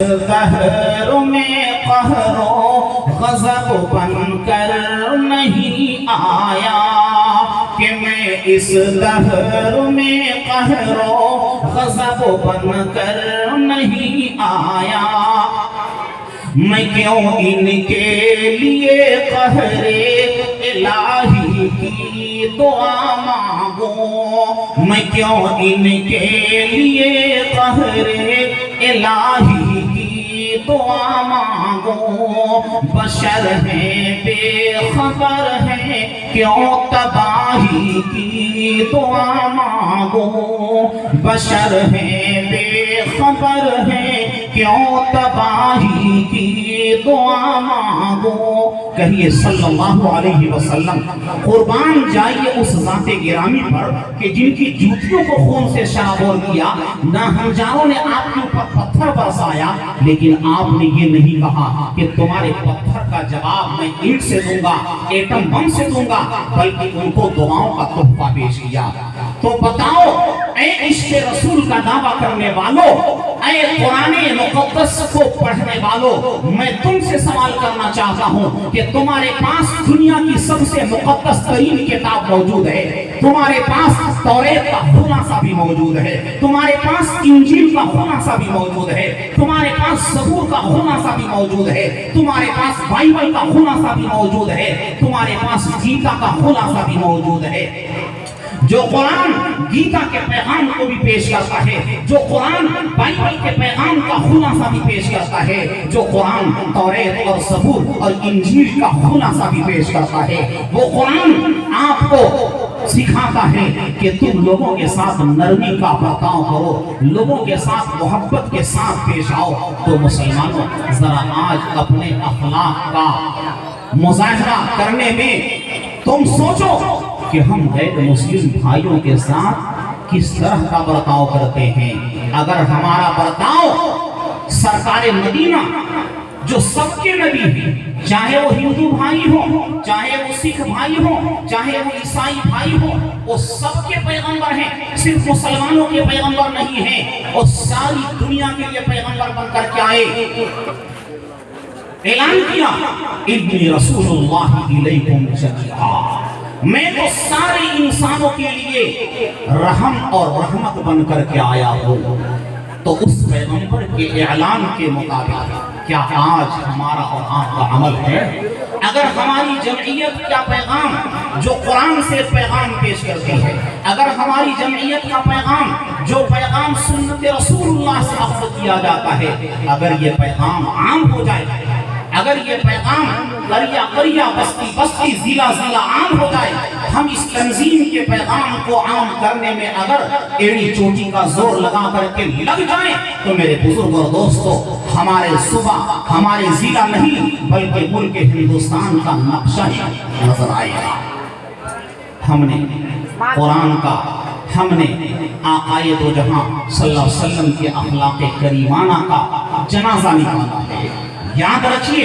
دہر میں قہر و غضب بن کر نہیں آیا کہ میں اس دہر میں قہر و غضب بن کر نہیں آیا میں کیوں ان کے لیے قہر الہی کی دعا مانگوں میں کیوں ان کے لیے قہر الہی کی دعا مانگوں بشر ہیں بے خبر ہیں کیوں تباہی کی دعا مانگوں بشر ہیں بے خبر ہیں کیوں تباہی کی دعا مانگوں کہیے صلی اللہ علیہ وسلم قربان جائیے اس ذات گرامی پر کہ جن کی جوتیوں کو خون سے شرابور کیا نہ ہمجاروں نے آپ کے اوپر پتھر برسایا لیکن آپ نے یہ نہیں کہا کہ تمہارے پتھر کا جواب میں اینٹ سے دوں گا ایٹم بم سے دوں گا بلکہ ان کو دعاؤں کا تحفہ پیش کیا تو بتاؤ اے عشق رسول کا دعویٰ کرنے والوں اے قرآن مقدس کو پڑھنے والوں میں تم سے سوال کرنا چاہتا ہوں کہ تمہارے پاس دنیا کی سب سے مقدس ترین کتاب موجود ہے تمہارے پاس توریت کا خلاصہ بھی موجود ہے تمہارے پاس انجیل کا خلاصہ بھی موجود ہے تمہارے پاس زبور کا خلاصہ بھی موجود ہے تمہارے پاس بائبل کا خلاصہ بھی موجود ہے تمہارے پاس گیتا کا خلاصہ بھی موجود ہے جو قرآن گیتا کے پیغام کو بھی پیش کرتا ہے جو قرآن بائبل کے پیغام کا خلاصہ بھی پیش کرتا ہے جو قرآن توریت اور زبور اور انجیل کا خلاصہ بھی پیش کرتا ہے وہ قرآن آپ کو سکھاتا ہے کہ تم لوگوں کے ساتھ نرمی کا برتاؤ کرو لوگوں کے ساتھ محبت کے ساتھ پیش آؤ تو مسلمانوں ذرا آج اپنے اخلاق کا مظاہرہ کرنے میں تم سوچو کہ ہم غیر مسلم بھائیوں کے ساتھ کس طرح کا برتاؤ کرتے ہیں اگر ہمارا برتاؤ سرکار مدینہ جو سب کے نبی ہیں چاہے وہ ہندو بھائی ہوں چاہے وہ سکھ بھائی ہوں چاہے وہ عیسائی بھائی ہوں وہ سب کے پیغمبر ہیں صرف مسلمانوں کے پیغمبر نہیں ہیں وہ ساری دنیا کے لیے پیغمبر بن کر کے آئے اعلان کیا انی رسول اللہ الیکم جمیعا میں تو سارے انسانوں کے لیے رحم اور رحمت بن کر کے آیا ہوں تو اس پیغمبر کے اعلان کے مطابق کیا آج ہمارا اور آپ کا عمل ہے اگر ہماری جمعیت کا پیغام جو قرآن سے پیغام پیش کرتی ہے اگر ہماری جمعیت کا پیغام جو پیغام سنت رسول اللہ سے اخذ کیا جاتا ہے اگر یہ پیغام عام ہو جائے اگر یہ پیغام قریہ قریہ بستی بستی ضلع ضلع عام ہو جائے ہم اس تنظیم کے پیغام کو عام کرنے میں اگر ایڑی چوٹی کا زور لگا کر کے لگ جائیں تو میرے بزرگ اور دوستو ہمارے صبح ہمارے ضلع نہیں بلکہ ملک ہندوستان کا نقشہ ہی نظر آئے گا ہم نے قرآن کا ہم نے آقائے دو جہاں صلی اللہ علیہ وسلم کے اخلاق کریمانہ کا جنازہ نکالا ہے یاد رکھیے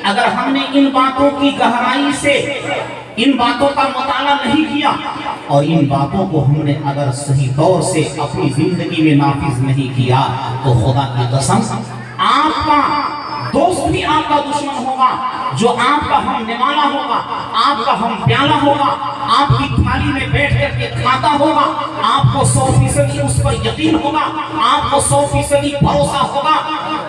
اگر ہم نے ان باتوں کی گہرائی سے ان باتوں کا مطالعہ نہیں کیا اور ان باتوں کو ہم نے اگر صحیح طور سے اپنی زندگی میں نافذ نہیں کیا تو خدا کی قسم آپ کا دوست بھی آپ کا دشمن ہوگا جو آپ کا ہم نوالا ہوگا آپ کا ہم پیالہ ہوگا آپ کی تھالی میں بیٹھ کر کے کھاتا ہوگا آپ کو 100% اس پر یقین ہوگا آپ کو 100% بھروسہ ہوگا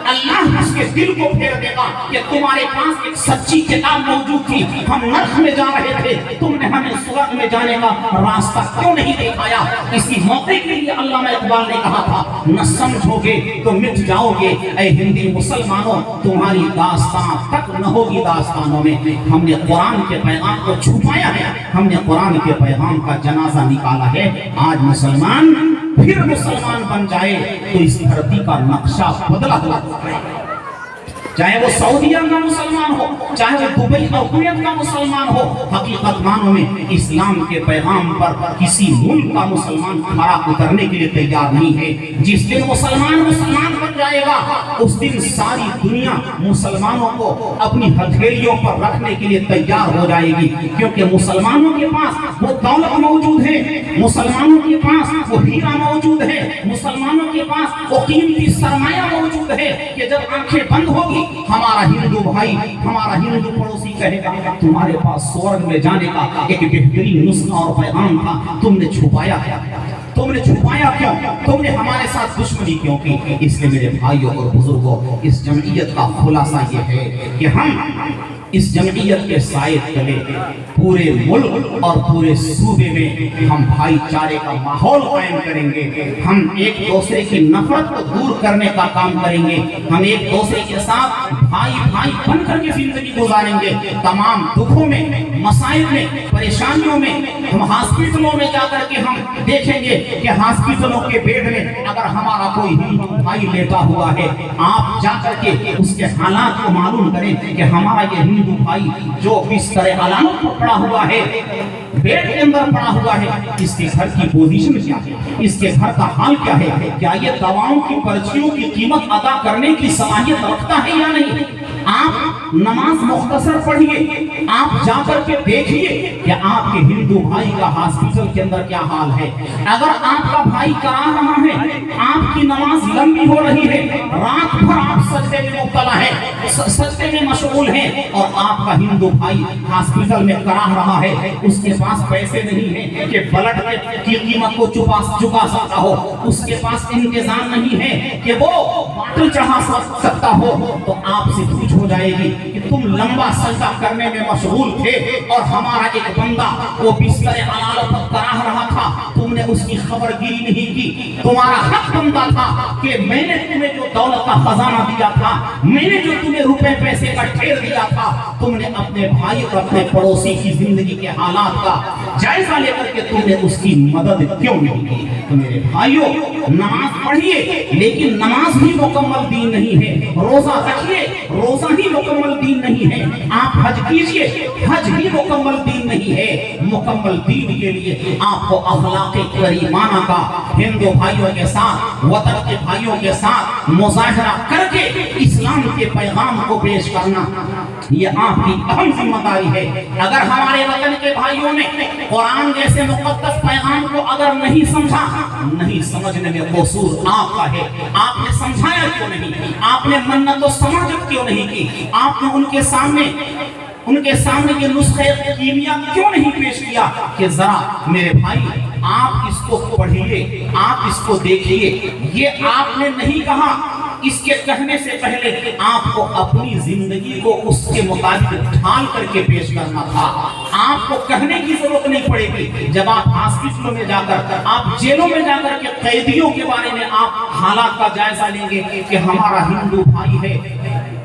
اللہ اس کے دل کو پھیر دے گا کہ تمہارے پاس ایک سچی کتاب موجود تھی ہم نرک میں جا رہے تھے تم نے ہمیں سورگ میں جانے کا راستہ کیوں نہیں دکھایا اسی موقع کے لیے علامہ اقبال نے کہا تھا نہ سمجھو گے تو مٹ جاؤ گے اے ہندی مسلمانوں تمہاری داستان تک نہ ہوگی داستانوں میں ہم نے قرآن کے پیغام کو چھپایا ہے ہم نے قرآن کے پیغام کا جنازہ نکالا ہے آج مسلمان پھر مسلمان بن جائے تو اس دھرتی کا نقشہ بدلا ہوا چاہے وہ سعودیہ کا مسلمان ہو، چاہے وہ دبئی اور کویت کا مسلمان ہو، حقیقت معنوں میں اسلام کے پیغام پر کسی ملک کا مسلمان کھڑا اترنے کے لیے تیار نہیں ہے۔ جس دن مسلمان بن جائے گا اس دن ساری دنیا مسلمانوں کو اپنی ہتھیلیوں پر رکھنے کے لیے تیار ہو جائے گی، کیونکہ مسلمانوں کے پاس وہ دولت موجود ہے، مسلمانوں کے پاس وہ ہیرا موجود ہے، مسلمانوں کے پاس وہ قیمتی سرمایہ موجود ہے کہ جب آنکھیں بند ہوگی ہمارا ہندو بھائی، ہمارا ہندو پڑوسی کہے گا تمہارے پاس سورگ میں جانے کا ایک بہترین نسخہ اور پیغام تھا، تم نے چھپایا کیا؟ تم نے چھپایا کیوں؟ تم نے ہمارے ساتھ دشمنی کیوں کی؟ اس لیے میرے بھائیوں اور بزرگوں، اس جمعیت کا خلاصہ یہ ہے کہ ہم اس جمعیت کے سائے تلے پورے ملک اور پورے صوبے میں ہم بھائی چارے کا ماحول قائم کریں گے، ہم ایک دوسرے کی نفرت کو دور کرنے کا کام کریں گے، ہم ایک دوسرے کے ساتھ بھائی بن کر کے زندگی گزاریں گے، تمام دکھوں میں، مسائل میں، پریشانیوں میں، ہم ہاسپٹلوں میں جا کر کے ہم دیکھیں گے کہ ہاسپٹلوں کے بیڈ میں اگر ہمارا کوئی ہندو بھائی لیٹا ہوا ہے، آپ جا کر کے اس کے حالات کو معلوم کریں کہ ہمارا یہ ہندو بھائی جو بستر علامت پر پڑا ہوا ہے، بیڈ کے اندر پڑا ہوا ہے، اس کے گھر کی پوزیشن کیا ہے، اس کے گھر کا حال کیا ہے، کیا یہ دواؤں کی پرچیوں کی قیمت ادا کرنے کی صلاحیت رکھتا ہے یا نہیں؟ آپ نماز مختصر پڑھیے، آپ جا کر کے دیکھیے کہ آپ کے ہندو بھائی کا ہاسپٹل کے اندر کیا حال ہے۔ اگر آپ کا بھائی کرا رہا ہے، آپ کی نماز لمبی ہو رہی ہے، رات بھر آپ سجدے میں مبتلا ہے، سجدے میں مشغول ہیں، اور آپ کا ہندو بھائی ہاسپٹل میں کرا رہا ہے، اس کے پاس پیسے نہیں ہیں کہ بلڈ کی قیمت کو چکا سکتا ہو، اس کے پاس انتظام نہیں ہے کہ وہ باٹل چڑھا سکتا ہو، تو آپ سے پوچھ ہو جائے گی کہ تم لمبا سجدہ کرنے میں مشغول تھے اور ہمارا ایک بندہ وہ بستر علالت پر کرا رہا تھا، تم نے اس کی خبر گیری نہیں کی۔ تمہارا حق بنتا تھا کہ میں نے تمہیں جو دولت کا خزانہ دیا تھا، میں نے جو تمہیں روپے پیسے کا ڈھیر دیا تھا، تم نے اپنے بھائی اور اپنے پڑوسی کی زندگی کے حالات کا جائزہ لے کر کے تم نے اس کی مدد کیوں نہیں کی؟ تو میرے بھائیوں، نماز پڑھیے لیکن نماز بھی مکمل دین نہیں ہے، روزہ رکھیے، روزہ ہی مکمل دین نہیں ہے، آپ حج کیجئے، حج ہی مکمل دین نہیں ہے۔ مکمل دین کے لیے آپ کو اخلاق کریمانہ کا ہندو بھائیوں کے ساتھ، وطن کے بھائیوں کے ساتھ مظاہرہ کر کے اسلام کے پیغام کو پیش کرنا یہ آپ کی اہم ذمہ داری ہے۔ اگر ہمارے وطن کے بھائیوں نے قرآن جیسے مقدس پیغام کو اگر نہیں سمجھا، نہیں سمجھنے میں قصور آپ کا ہے، آپ نے سمجھایا کیوں نہیں، آپ نے منت و سماجت کیوں نہیں کی، آپ نے ان کے سامنے یہ نسخہ کیمیا کیوں نہیں پیش کیا کہ ذرا میرے بھائی آپ اس کو پڑھیے، آپ اس کو دیکھیے۔ یہ آپ نے نہیں کہا، اس کے کہنے سے پہلے آپ کو اپنی زندگی کو اس کے مطابق ڈھال کر کے پیش کرنا تھا۔ آپ کو کہنے کی ضرورت نہیں پڑے گی۔ جب آپ ہاسپٹلوں میں جا کر، آپ جیلوں میں جا کر کے قیدیوں کے بارے میں آپ حالات کا جائزہ لیں گے کہ ہمارا ہندو بھائی ہے،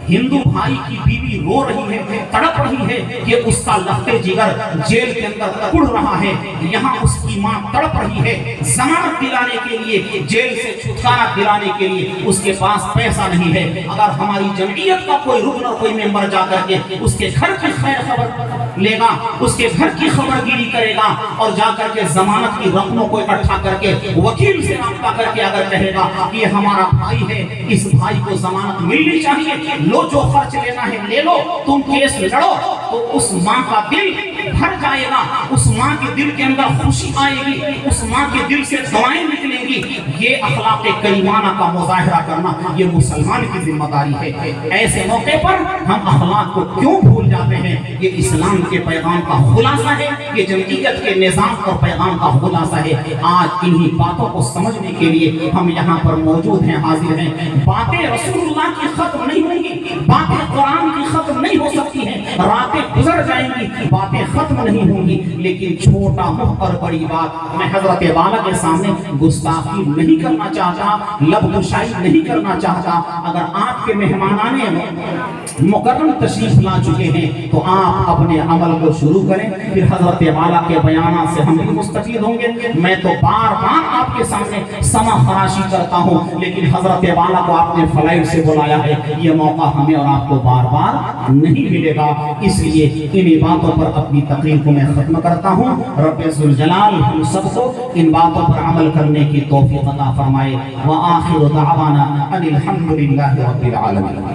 ہندو بھائی کی بیوی رو رہی ہے، تڑپ رہی ہے کہ اس کا لختے جگر جیل کے اندر کڑ رہا ہے، یہاں اس کی ماں تڑپ رہی ہے، ضمانت دلانے کے لیے، جیل سے چھٹکارا دلانے کے لیے اس کے پاس پیسہ نہیں ہے۔ اگر ہماری جمعیت کا کوئی رکن اور کوئی ممبر جا کر کے اس کے گھر کی خیر خبر لے گا، اس کے گھر کی خبر گیری کرے گا اور جا کر کے ضمانت کی رقموں کو اکٹھا کر کے وکیل سے رابطہ کر کے اگر کہے گا کہ یہ ہمارا بھائی ہے، اس بھائی کو ضمانت ملنی چاہیے، لو جو خرچ لینا ہے لے لو، تم کیس لڑو، تو اس ماں کا دل بھر جائے گا، اس ماں کے دل کے اندر خوشی آئے گی، اس ماں کے دل سے دعائیں نکلیں گی۔ یہ اخلاق کریمانہ کا مظاہرہ کرنا یہ مسلمان کی ذمہ داری ہے۔ ایسے موقع پر ہم اخلاق کو کیوں بھول جاتے ہیں؟ یہ اسلام کے پیغام کا خلاصہ ہے، یہ جمعیت کے نظام اور پیغام کا خلاصہ ہے۔ آج انہی باتوں کو سمجھنے کے لیے ہم یہاں پر موجود ہیں، حاضر ہیں۔ باتیں رسول اللہ کی ختم نہیں ہوں گی، باتیں قرآن کی ختم نہیں ہو سکتی ہیں، راتیں گزر جائیں گی، باتیں ختم نہیں ہوں گی، لیکن چھوٹا منہ اور بڑی بات، میں حضرت والا کے سامنے گستاخی نہیں کرنا چاہتا، لب گشائی نہیں کرنا چاہتا۔ اگر آپ کے مہمانان مکرم تشریف لا چکے ہیں تو آپ اپنے عمل کو شروع کریں، پھر حضرت والا کے بیانات سے ہم بھی مستفید ہوں گے۔ میں تو بار بار آپ کے سامنے سما فراشی کرتا ہوں، لیکن حضرت والا کو آپ نے فلائٹ سے بلایا ہے، یہ موقع ہمیں اور آپ کو بار بار نہیں ملے گا، اس لیے انہی باتوں پر اپنی تقریر کو میں ختم کرتا ہوں۔ رب ذوالجلال ہم سب کو ان باتوں پر عمل کرنے کی توفیق عطا فرمائے۔ وآخر دعوانا ان الحمد للہ رب العالمین۔